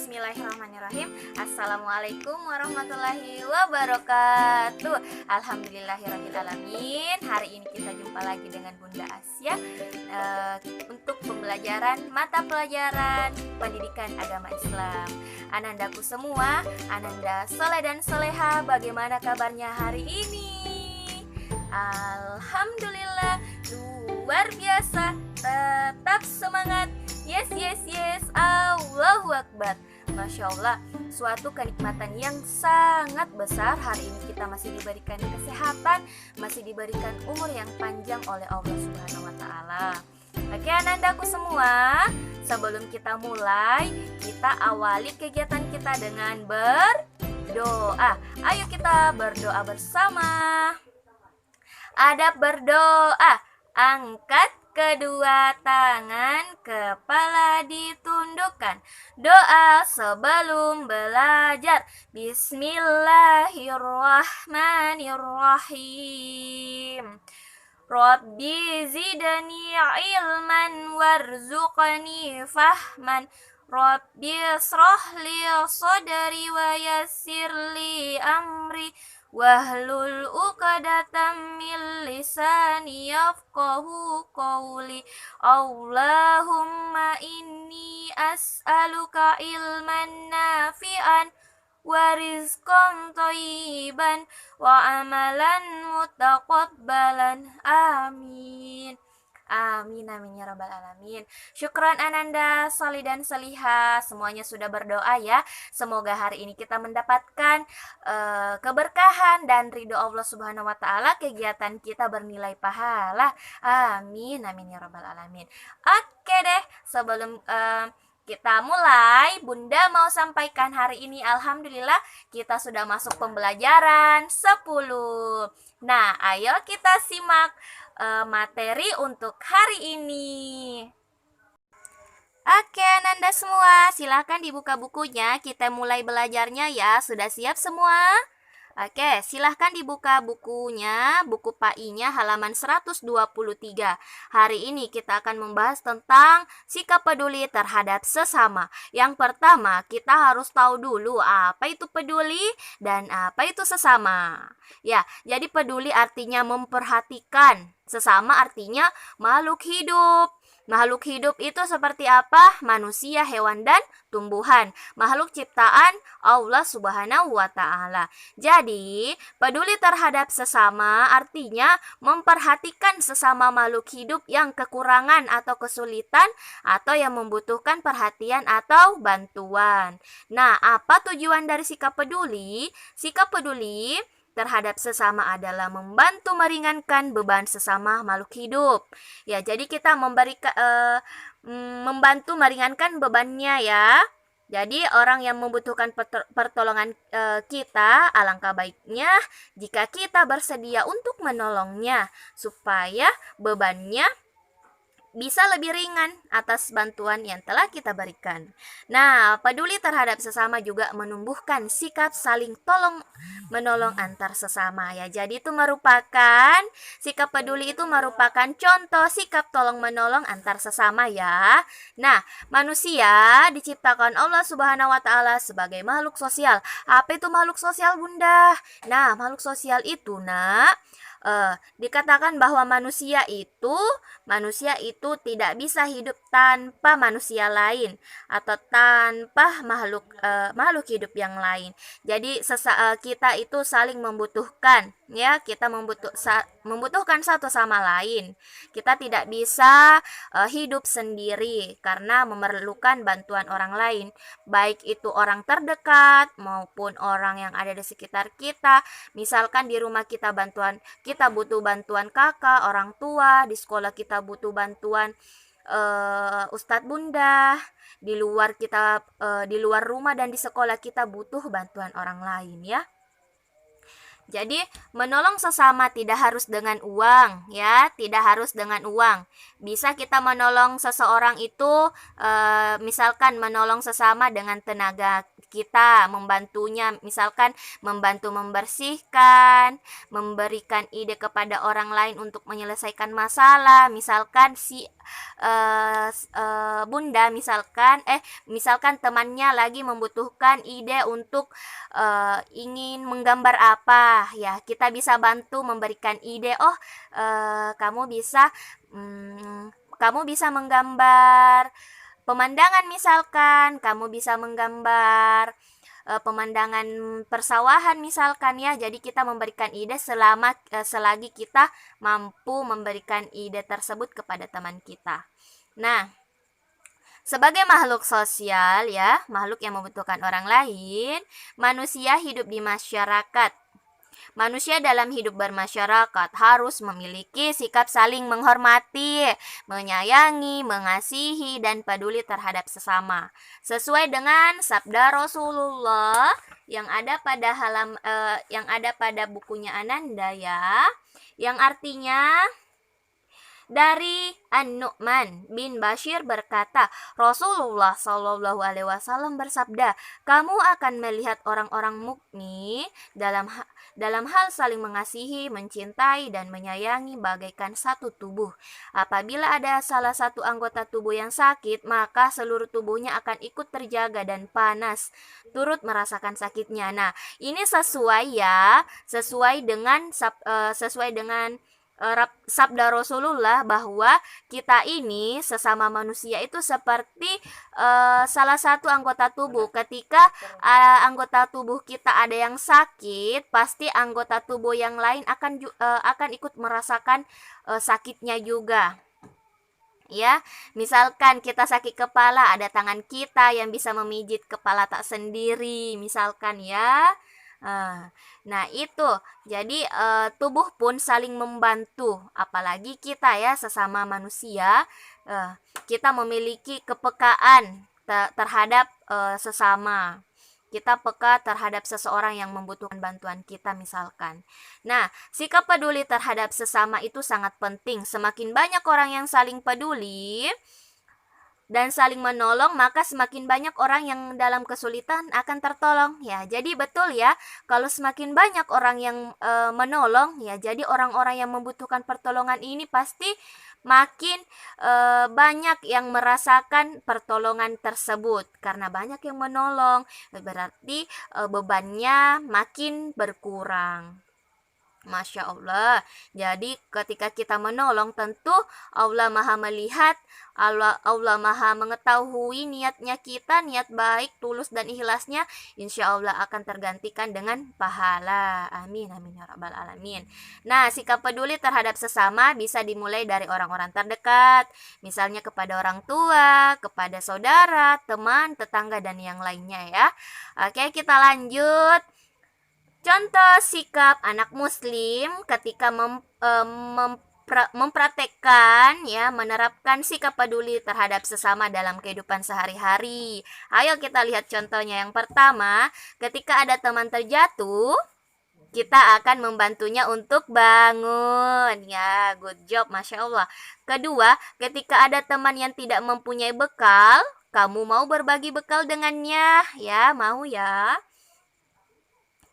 Bismillahirrahmanirrahim. Assalamualaikum warahmatullahi wabarakatuh. Alhamdulillahirrahmanirrahim. Hari ini kita jumpa lagi dengan Bunda Asya untuk pembelajaran mata pelajaran pendidikan agama Islam. Anandaku semua, Ananda soleh dan soleha, bagaimana kabarnya hari ini? Alhamdulillah, luar biasa, tetap semangat. Yes, Allahu Akbar. Masya Allah, suatu kenikmatan yang sangat besar. Hari ini kita masih diberikan kesehatan, masih diberikan umur yang panjang oleh Allah Subhanahu wa Ta'ala. Oke, anandaku semua, sebelum kita mulai, kita awali kegiatan kita dengan berdoa. Ayo kita berdoa bersama. Adab berdoa. Angkat kedua tangan, kepala ditundukkan. Doa sebelum belajar. Bismillahirrahmanirrahim. Rabbi zidni ilman warzuqni fahman. Rabbi israh li sadri wa yassir li amri wahlul 'uqdatam min lisani yafqahu qawli. Allahumma inni as'aluka ilman nafi'an wa rizqan thayyiban wa amalan mutaqabbalan. Amin. Amin ya rabbal alamin. Syukran Ananda, Soli dan Seliha, semuanya sudah berdoa ya. Semoga hari ini kita mendapatkan keberkahan dan ridho Allah Subhanahu wa Ta'ala. Kegiatan kita bernilai pahala. Amin ya rabbal alamin. Oke deh, sebelum kita mulai, Bunda mau sampaikan hari ini alhamdulillah kita sudah masuk pembelajaran 10. Nah, ayo kita simak materi untuk hari ini. Oke, Nanda semua, silakan dibuka bukunya. Kita mulai belajarnya ya. Sudah siap semua? Oke, silahkan dibuka bukunya, buku PAI-nya halaman 123. Hari ini kita akan membahas tentang sikap peduli terhadap sesama. Yang pertama, kita harus tahu dulu apa itu peduli dan apa itu sesama. Ya, jadi peduli artinya memperhatikan, sesama artinya makhluk hidup. Makhluk hidup itu seperti apa? Manusia, hewan, dan tumbuhan. Makhluk ciptaan Allah Subhanahu wa Ta'ala. Jadi, peduli terhadap sesama artinya memperhatikan sesama makhluk hidup yang kekurangan atau kesulitan atau yang membutuhkan perhatian atau bantuan. Nah, apa tujuan dari sikap peduli? Sikap peduli terhadap sesama adalah membantu meringankan beban sesama makhluk hidup. Ya, jadi kita membantu meringankan bebannya ya. Jadi orang yang membutuhkan pertolongan kita, alangkah baiknya jika kita bersedia untuk menolongnya supaya bebannya bisa lebih ringan atas bantuan yang telah kita berikan. Nah, peduli terhadap sesama juga menumbuhkan sikap saling menolong antar sesama ya. Jadi itu merupakan sikap peduli itu merupakan contoh sikap tolong menolong antar sesama ya. Nah, manusia diciptakan Allah Subhanahu wa Ta'ala sebagai makhluk sosial. Apa itu makhluk sosial, Bunda? Nah, makhluk sosial itu, dikatakan bahwa manusia itu tidak bisa hidup tanpa manusia lain atau tanpa makhluk hidup yang lain. Jadi kita itu saling membutuhkan ya, kita membutuhkan satu sama lain. Kita tidak bisa hidup sendiri karena memerlukan bantuan orang lain, baik itu orang terdekat maupun orang yang ada di sekitar kita. Misalkan di rumah kita butuh bantuan kakak, orang tua, di sekolah kita butuh bantuan ustadz bunda, di luar rumah dan di sekolah kita butuh bantuan orang lain ya. Jadi menolong sesama tidak harus dengan uang ya, tidak harus dengan uang. Bisa kita menolong seseorang itu misalkan menolong sesama dengan tenaga kita, membantunya, misalkan membantu membersihkan, memberikan ide kepada orang lain untuk menyelesaikan masalah. Misalkan si bunda misalkan temannya lagi membutuhkan ide untuk ingin menggambar apa, ya kita bisa bantu memberikan ide. Kamu bisa menggambar pemandangan, misalkan kamu bisa menggambar pemandangan persawahan misalkan, ya. Jadi kita memberikan ide selagi kita mampu memberikan ide tersebut kepada teman kita. Nah, sebagai makhluk sosial, ya, makhluk yang membutuhkan orang lain, manusia hidup di masyarakat. Manusia dalam hidup bermasyarakat harus memiliki sikap saling menghormati, menyayangi, mengasihi, dan peduli terhadap sesama. Sesuai dengan sabda Rasulullah yang ada pada bukunya Ananda, ya, yang artinya dari An-Nu'man bin Bashir berkata, Rasulullah Shallallahu Alaihi Wasallam bersabda, kamu akan melihat orang-orang mukmin dalam hal saling mengasihi, mencintai, dan menyayangi bagaikan satu tubuh. Apabila ada salah satu anggota tubuh yang sakit, maka seluruh tubuhnya akan ikut terjaga dan panas, turut merasakan sakitnya. Nah, ini sesuai dengan sabda Rasulullah bahwa kita ini sesama manusia itu seperti salah satu anggota tubuh. Ketika anggota tubuh kita ada yang sakit, pasti anggota tubuh yang lain akan ikut merasakan sakitnya juga. Ya, misalkan kita sakit kepala, ada tangan kita yang bisa memijit kepala tak sendiri, misalkan, ya. Nah, itu. Jadi tubuh pun saling membantu, apalagi kita, ya, sesama manusia, kita memiliki kepekaan terhadap sesama. Kita peka terhadap seseorang yang membutuhkan bantuan kita, misalkan. Nah, sikap peduli terhadap sesama itu sangat penting. Semakin banyak orang yang saling peduli dan saling menolong, maka semakin banyak orang yang dalam kesulitan akan tertolong, ya. Jadi betul, ya, kalau semakin banyak orang yang menolong, ya, jadi orang-orang yang membutuhkan pertolongan ini pasti makin banyak yang merasakan pertolongan tersebut. Karena banyak yang menolong, berarti bebannya makin berkurang. Masya Allah. Jadi ketika kita menolong, tentu Allah Maha melihat, Allah Maha mengetahui niatnya kita, niat baik, tulus dan ikhlasnya, insya Allah akan tergantikan dengan pahala. Amin, amin ya rabbal alamin. Nah, sikap peduli terhadap sesama bisa dimulai dari orang-orang terdekat, misalnya kepada orang tua, kepada saudara, teman, tetangga, dan yang lainnya, ya. Oke, kita lanjut. Contoh sikap anak muslim ketika mempraktekkan, ya, menerapkan sikap peduli terhadap sesama dalam kehidupan sehari-hari. Ayo kita lihat contohnya. Yang pertama, ketika ada teman terjatuh, kita akan membantunya untuk bangun, ya. Good job, Masya Allah. Kedua, ketika ada teman yang tidak mempunyai bekal, kamu mau berbagi bekal dengannya, ya, mau, ya.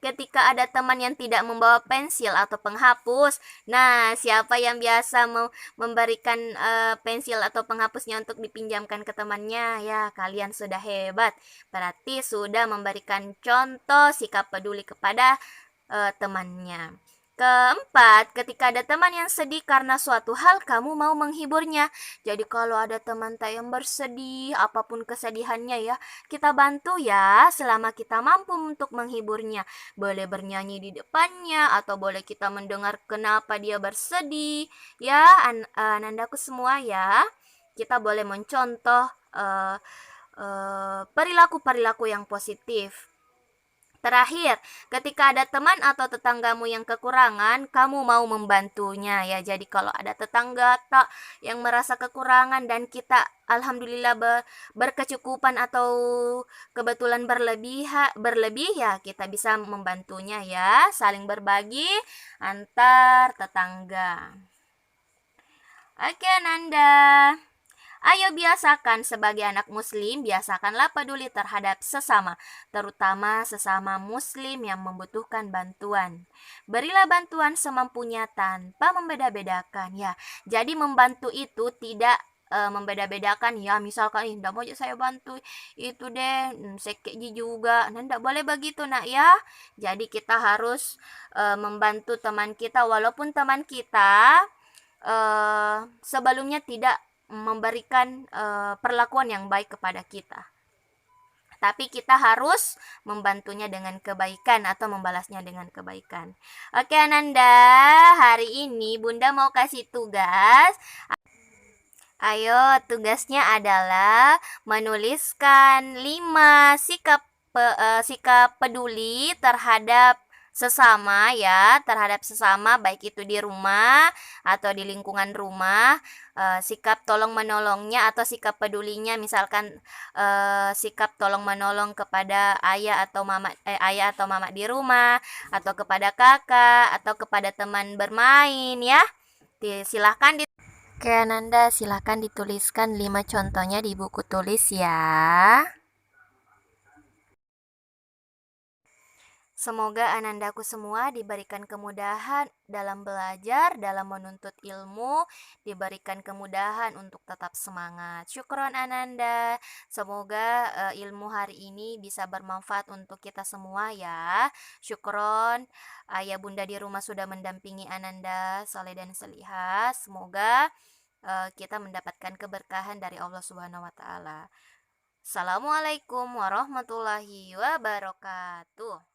Ketika ada teman yang tidak membawa pensil atau penghapus, nah, siapa yang biasa memberikan pensil atau penghapusnya untuk dipinjamkan ke temannya? Ya, kalian sudah hebat. Berarti sudah memberikan contoh sikap peduli kepada temannya. Keempat, ketika ada teman yang sedih karena suatu hal, kamu mau menghiburnya. Jadi kalau ada teman yang bersedih, apapun kesedihannya, ya, kita bantu, ya, selama kita mampu untuk menghiburnya. Boleh bernyanyi di depannya, atau boleh kita mendengar kenapa dia bersedih, ya, anandaku semua, ya. Kita boleh mencontoh perilaku-perilaku yang positif. Terakhir, ketika ada teman atau tetanggamu yang kekurangan, kamu mau membantunya, ya. Jadi kalau ada tetangga yang merasa kekurangan dan kita alhamdulillah berkecukupan atau kebetulan berlebih, ya, kita bisa membantunya, ya. Saling berbagi antar tetangga. Oke, Nanda. Ayo biasakan sebagai anak muslim, biasakanlah peduli terhadap sesama, terutama sesama muslim yang membutuhkan bantuan. Berilah bantuan semampunya tanpa membeda-bedakan ya. Jadi membantu itu tidak membeda-bedakan ya, misalkan enggak mau saya bantu itu deh sekek juga, nah enggak boleh begitu nak ya. Jadi kita harus membantu teman kita walaupun teman kita sebelumnya tidak memberikan perlakuan yang baik kepada kita, tapi kita harus membantunya dengan kebaikan atau membalasnya dengan kebaikan. Oke Ananda, hari ini Bunda mau kasih tugas. Ayo, tugasnya adalah menuliskan 5 sikap peduli terhadap sesama ya, terhadap sesama baik itu di rumah atau di lingkungan rumah. Sikap tolong menolongnya atau sikap pedulinya, misalkan sikap tolong menolong kepada ayah atau mama di rumah, atau kepada kakak atau kepada teman bermain ya. Silahkan Oke Ananda, silahkan dituliskan 5 contohnya di buku tulis ya. Semoga anandaku semua diberikan kemudahan dalam belajar, dalam menuntut ilmu, diberikan kemudahan untuk tetap semangat. Syukron Ananda. Semoga ilmu hari ini bisa bermanfaat untuk kita semua ya. Syukron. Ayah bunda di rumah sudah mendampingi Ananda, soleh dan selihah. Semoga kita mendapatkan keberkahan dari Allah Subhanahu wa taala. Assalamualaikum warahmatullahi wabarakatuh.